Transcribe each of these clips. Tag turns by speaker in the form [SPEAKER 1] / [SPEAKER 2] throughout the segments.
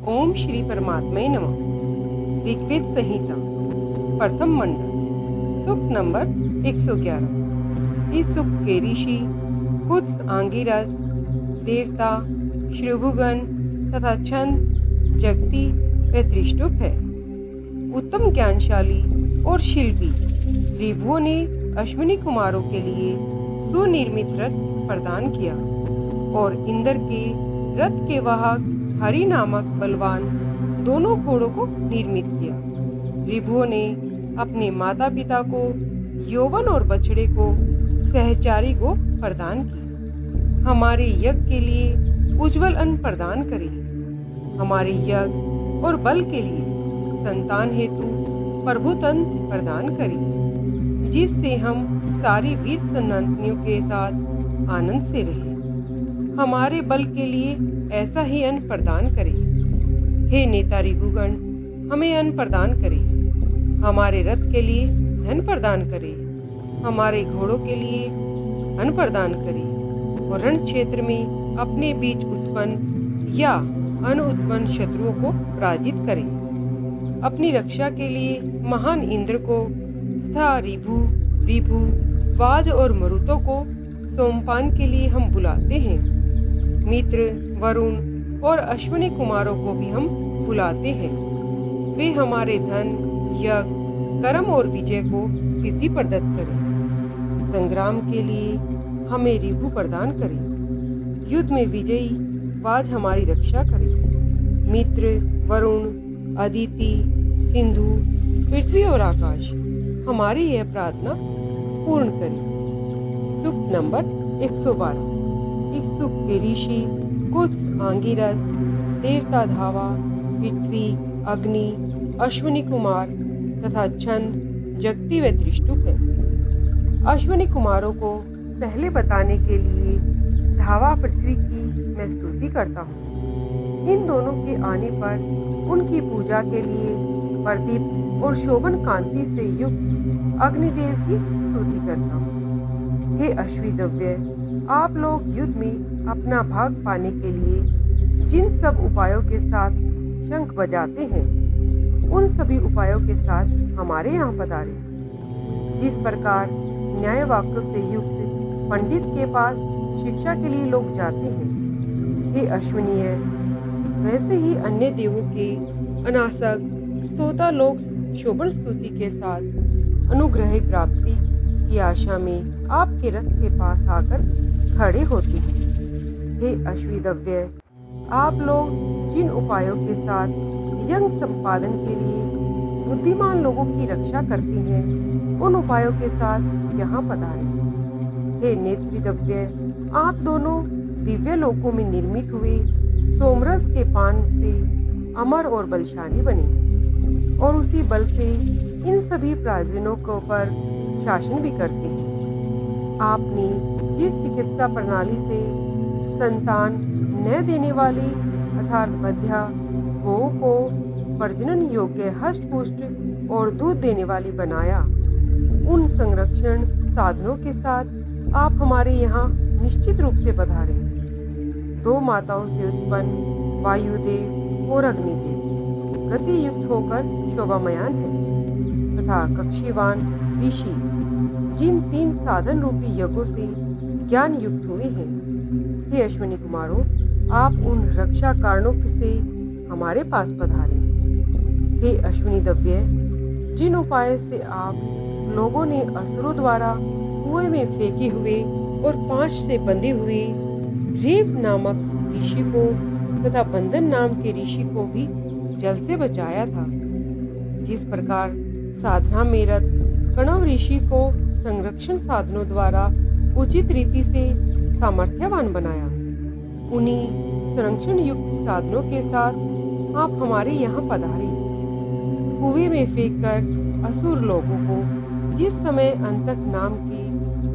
[SPEAKER 1] ओम श्री परमात्मने नमः। ऋग्वेद संहिता प्रथम मंडल सूक्त नंबर 111। इस सूक्त के ऋषि कुत्स, आंगिरस, देवता, श्रभुगण तथा छंद, जगति व त्रिष्टुप है। उत्तम ज्ञानशाली और शिल्पी ऋभुओं ने अश्विनी कुमारों के लिए सुनिर्मित रथ प्रदान किया और इंद्र के रथ के वाहक हरि नामक बलवान दोनों घोड़ों को निर्मित किया। ऋभुओं ने अपने माता पिता को यौवन और बछड़े को सहचारी को प्रदान की। हमारे यज्ञ के लिए उज्जवल अन्न प्रदान करें। हमारे यज्ञ और बल के लिए संतान हेतु प्रभुतन प्रदान करें, जिससे हम सारी वीर संतानियों के साथ आनंद से रहें। हमारे बल के लिए ऐसा ही अन्न प्रदान करें। हे नेता ऋभुगण, हमें अन्न प्रदान करें। हमारे रथ के लिए धन प्रदान करें। हमारे घोड़ों के लिए अन्न प्रदान करें और रण क्षेत्र में अपने बीच उत्पन्न या अनुत्पन्न शत्रुओं को पराजित करें। अपनी रक्षा के लिए महान इंद्र को तथा ऋभु, विभु, वाज और मरुतों को सोमपान के लिए हम बुलाते हैं। मित्र, वरुण और अश्विनी कुमारों को भी हम बुलाते हैं। वे हमारे धन, यज्ञ, कर्म और विजय को सिद्धि प्रदत्त करें। संग्राम के लिए हमें ऋभु प्रदान करें। युद्ध में विजयी वाज हमारी रक्षा करें। मित्र, वरुण, अदिति, सिंधु, पृथ्वी और आकाश हमारी यह प्रार्थना पूर्ण करें। सूक्त नंबर 112। इस सूक्त के ऋषि कुत्स, आंगिरस, देवता धावा, पृथ्वी, अग्नि, अश्विनी कुमार तथा छंद, जगति व त्रिष्टुप है। अश्विनी कुमारों को पहले बताने के लिए धावा पृथ्वी की मैं स्तुति करता हूँ। इन दोनों के आने पर उनकी पूजा के लिए प्रदीप और शोभन कांति से युक्त अग्निदेव की स्तुति करता हूँ। हे अश्विदव्य, आप लोग युद्ध में अपना भाग पाने के लिए जिन सब उपायों के साथ शंख बजाते हैं, उन सभी उपायों के साथ हमारे यहाँ पधारे। जिस प्रकार न्याय वाक्यों से युक्त पंडित के पास शिक्षा के लिए लोग जाते हैं, हे अश्विनीय, वैसे ही अन्य देवों के अनासक स्तोता लोग शोभन स्तुति के साथ अनुग्रह प्राप्ति की आशा में आपके रथ के पास आकर खड़े होते हैं। हे अश्विदव्य, आप लोग जिन उपायों के साथ यज्ञ संपादन के लिए बुद्धिमान लोगों की रक्षा करते हैं, उन उपायों के साथ यहाँ पधारे। हे नेत्रिदव्य, आप दोनों दिव्य लोकों में निर्मित हुए सोमरस के पान से अमर और बलशाली बने और उसी बल से इन सभी प्राचीनों को पर शासन भी करते हैं। आपने जिस चिकित्सा प्रणाली से संतान न देने वाली अर्थात बध्या गोओं को प्रजनन योग्य हष्ट-पुष्ट और दूध देने वाली बनाया, उन संरक्षण साधनों के साथ आप हमारे यहाँ निश्चित रूप से पधारे। दो माताओं से उत्पन्न वायुदेव और अग्निदेव गति युक्त होकर शोभामयान है तथा कक्षीवान ऋषि जिन 3 साधन रूपी यज्ञों से ज्ञान युक्त हुए हैं। हे अश्विनी कुमारों, आप उन रक्षा कारणों से हमारे पास पधारे। हे अश्विनी दव्य, जिन उपायों से आप लोगों ने असुरों द्वारा कुएं में फेंके हुए और 5 से बंधे हुए रेव नामक ऋषि को तथा बंधन नाम के ऋषि को भी जल से बचाया था, जिस प्रकार साधना में रत कणव ऋषि को संरक्षण साधनों द्वारा उचित रीति से सामर्थ्यवान बनाया, उन्हीं संरक्षण युक्त साधनों के साथ आप हमारे यहाँ पधारे। कुएं में फेंककर असुर लोगों को जिस समय अंतक नाम के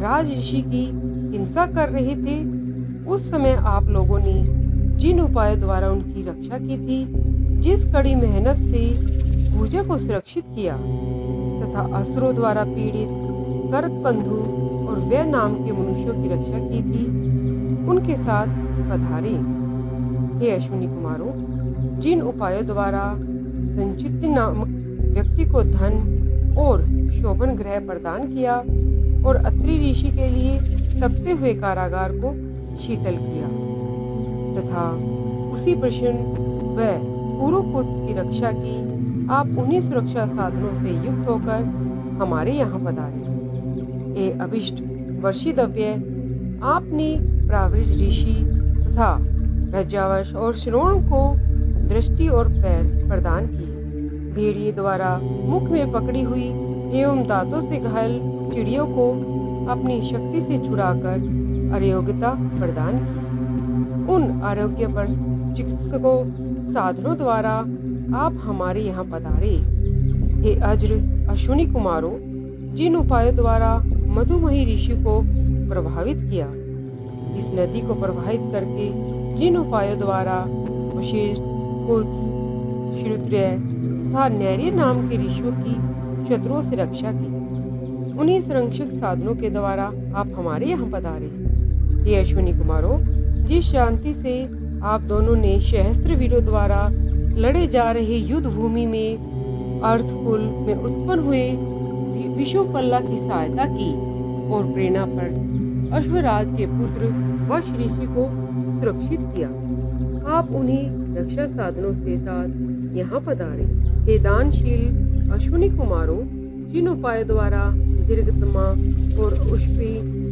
[SPEAKER 1] राज ऋषि की हिंसा कर रहे थे, उस समय आप लोगों ने जिन उपायों द्वारा उनकी रक्षा की थी, जिस कड़ी मेहनत से भुजा को सुरक्षित किया तथा असुरों द्वारा पीड़ित करकंधु और वे नाम के मनुष्यों की रक्षा की थी, उनके साथ पधारे। हे अश्विनी कुमारों, जिन उपायों द्वारा संचित नामक व्यक्ति को धन और शोभन ग्रह प्रदान किया और अत्रि ऋषि के लिए तपते हुए कारागार को शीतल किया, तथा उसी प्रश्न व पूर्वपुत्र की रक्षा की, आप उन्हीं सुरक्षा साधनों से युक्त होकर हमारे यहाँ पधारे। ए अभिष्ट वर्षितव्य, आपने प्रावृज ऋषि तथा रज्जावश और श्रोण को दृष्टि और पैर प्रदान किए। भेड़िए द्वारा मुख में पकड़ी हुई एवं दांतों से घायल चिड़ियों को अपनी शक्ति से छुड़ाकर अयोग्यता प्रदान की। उन आरोग्य पर चिकित्सकों साधनों द्वारा आप हमारे यहाँ पधारे। हे अज्र अश्विनी कुमारों, जिन उपायों द्वारा मधुमही ऋषि को प्रभावित किया, इस नदी को प्रवाहित करके जिन उपायों द्वारा वशिष्ठ, कुत्स, श्रुत्य तथा नैर्य नाम के ऋषियों की शत्रुओं से रक्षा की, उन्हीं संरक्षक साधनों के द्वारा आप हमारे यहाँ पधारे। हे अश्विनी कुमारों, जिस शांति से आप दोनों ने सहस्त्र वीरों द्वारा लड़े जा रहे युद्ध भूमि में अर्थकुल में उत्पन्न हुए विशुपल्ला की सहायता की और प्रेरणा पर अश्वराज के पुत्र वश ऋषि को सुरक्षित किया, आप उन्हीं रक्षा साधनों के साथ यहाँ पधारे। हे दानशील अश्विनी कुमारों, जिन उपायों द्वारा दीर्घतमा और उष्पी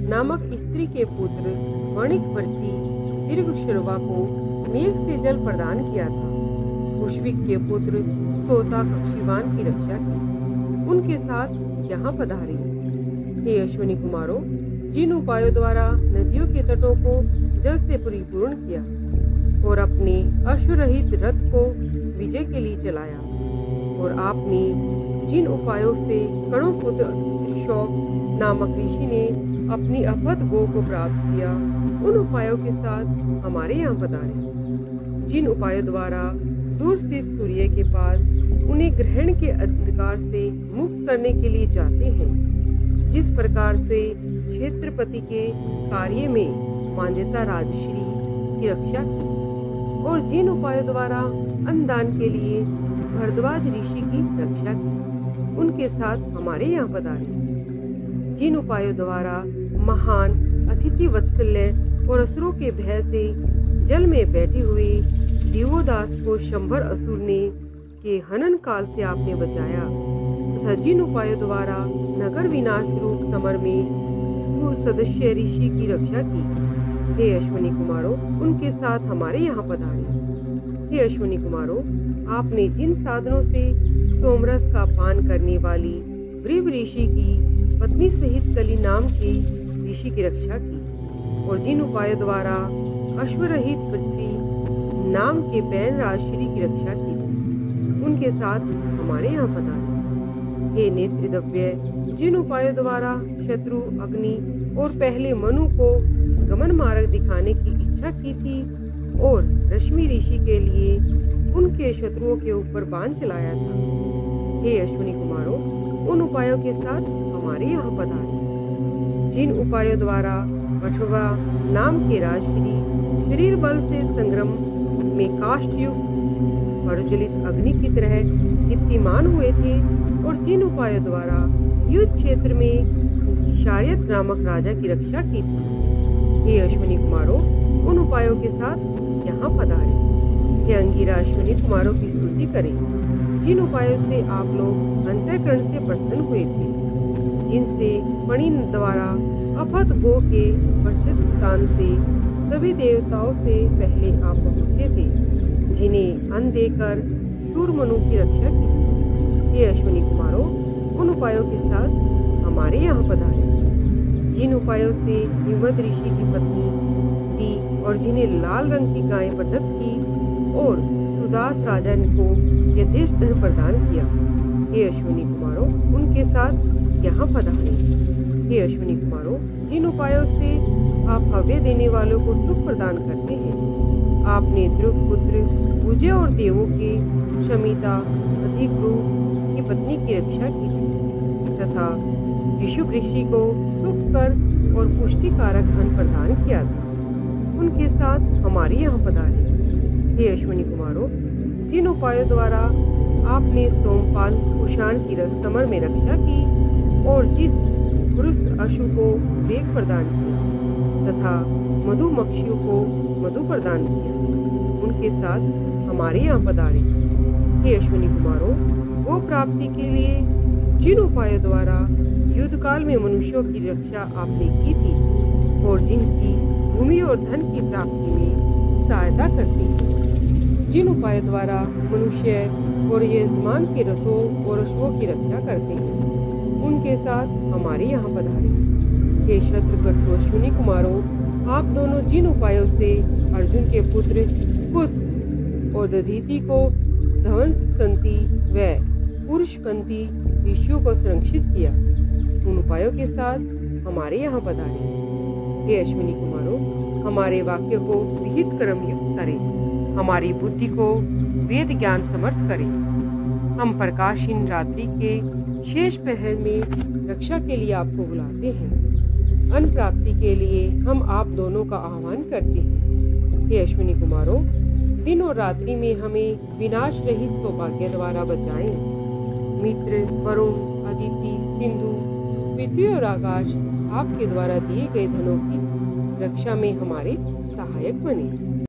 [SPEAKER 1] नामक स्त्री के पुत्र वणिक वर्ती दीर्घशर्वा को मेघ से जल प्रदान किया था, उष्विक के पुत्र स्तोता कक्षीवान की रक्षा की, उनके साथ यहाँ पधारे। हे अश्विनी कुमारों, जिन उपायों द्वारा नदियों के तटों को जल से परिपूर्ण किया और अपने अश्वरहित रथ को विजय के लिए चलाया, और आपने जिन उपायों से कणोपुत्र शौक नामक ऋषि ने अपनी अफत गो को प्राप्त किया, उन उपायों के साथ हमारे यहाँ पधारे। जिन उपायों द्वारा दूर स्थित सूर्य के पास उन्हें ग्रहण के अंधकार से मुक्त करने के लिए जाते हैं, जिस प्रकार से क्षेत्रपति के कार्य में मान्यता राजश्री की रक्षा की, और जिन उपायों द्वारा अन्नदान के लिए भरद्वाज ऋषि की रक्षा की, उनके साथ हमारे यहाँ पधारे। जिन उपायों द्वारा महान अतिथि वत्सल्य और असुरों के भय से जल में बैठे हुए दिवोदास को शंभर असुर ने के हनन काल से आपने बचाया, तथा जिन उपायों द्वारा नगर विनाश रूप समर में सदस्य ऋषि की रक्षा की, हे अश्विनी कुमारों, उनके साथ हमारे यहाँ पधारे। हे अश्विनी कुमारों, आपने जिन साधनों से सोमरस का पान करने वाली वृव ऋषि की पत्नी सहित कली नाम के ऋषि की रक्षा की, और जिन उपायों द्वारा अश्वरहित पृथ्वी नाम के बैन राजश्री की रक्षा की, उनके साथ हमारे यहाँ पधारे। हे नेत्रिद्रव्य, जिन उपायों द्वारा शत्रु अग्नि और पहले मनु को गमन मार्ग दिखाने की इच्छा की थी और रश्मि ऋषि के लिए उनके शत्रुओं के ऊपर बाण चलाया था, हे अश्विनी कुमारों, उन उपायों के साथ हमारे यहाँ पधारे। जिन उपायों द्वारा अश्वा नाम के राजश्री शरीर बल से संग्राम में काष्ठयुक्त प्रज्वलित अग्नि की तरह दीप्तिमान हुए थे, और जिन उपायों द्वारा युद्ध क्षेत्र में शार्यत नामक राजा की रक्षा की थी, हे अश्विनी कुमारों, उन उपायों के साथ यहाँ पधारे। हे अंगिरा अश्विनी कुमारों की स्तुति करें, जिन उपायों से आप लोग अंतःकरण से प्रसन्न हुए थे, जिनसे मणि द्वारा अफत गो के प्रसिद्ध स्थान से सभी देवताओं से पहले आप पहुँचे थे, जिन्हें अन्न देकर शूरमनु की रक्षा की। हे अश्विनी कुमारों, उन उपायों के साथ हमारे यहाँ पधारे। जिन उपायों से हिमवत ऋषि की पत्नी थी और जिन्हें लाल रंग की गाय प्रदत्त की और सुदास राजा को यथेष्ट धन प्रदान किया, हे अश्विनी कुमारों, उनके साथ यहाँ पधारे। हे अश्विनी कुमारों, जिन उपायों से आप हव्य देने वालों को सुख प्रदान करते हैं, आपने ध्रुव पुत्र भुजय और देवों के शमिता अधिग्रु की पत्नी की रक्षा की तथा विशुभ ऋषि को सुख कर और पुष्टिकारक धन प्रदान किया था, उनके साथ हमारे यहाँ पधारे। हे अश्विनी कुमारों, जिन उपायों द्वारा आपने सोमपाल कुषाण की समर में रक्षा की और जिस पुरुष अशु को वेग प्रदान किया तथा मधुमक्षियों को मधु प्रदान किया, उनके साथ हमारे यहाँ पधारे। हे अश्विनी कुमारों, वो प्राप्ति के लिए जिन उपायों द्वारा युद्ध काल में मनुष्यों की रक्षा आपने की थी और जिनकी भूमि और धन की प्राप्ति में सहायता करती है, जिन उपायों द्वारा मनुष्य और यजमान के रथों और अश्वों की रक्षा करते हैं, उनके साथ हमारे यहाँ पधारे। हे शत्रुघ्न अश्विनी कुमारों, आप दोनों जिन उपायों से अर्जुन के पुत्र कुत्स और दधीति को ध्वंस संति व पुरुषकंती ऋषियों को संरक्षित किया, उन उपायों के साथ हमारे यहाँ पधारे। हे अश्विनी कुमारों, हमारे वाक्य को विहित कर्म युक्त करें, हमारी बुद्धि को वेद ज्ञान समर्थ करें। हम प्रकाशहीन रात्रि के शेष पहर में रक्षा के लिए आपको बुलाते हैं। अन्न प्राप्ति के लिए हम आप दोनों का आह्वान करते हैं। हे अश्विनी कुमारों, दिन और रात्रि में हमें विनाश रहित सौभाग्य द्वारा बचाएं। मित्र, वरुण, अदिति, सिंधु, पृथ्वी और आकाश आपके द्वारा दिए गए धनों की रक्षा में हमारे सहायक बने।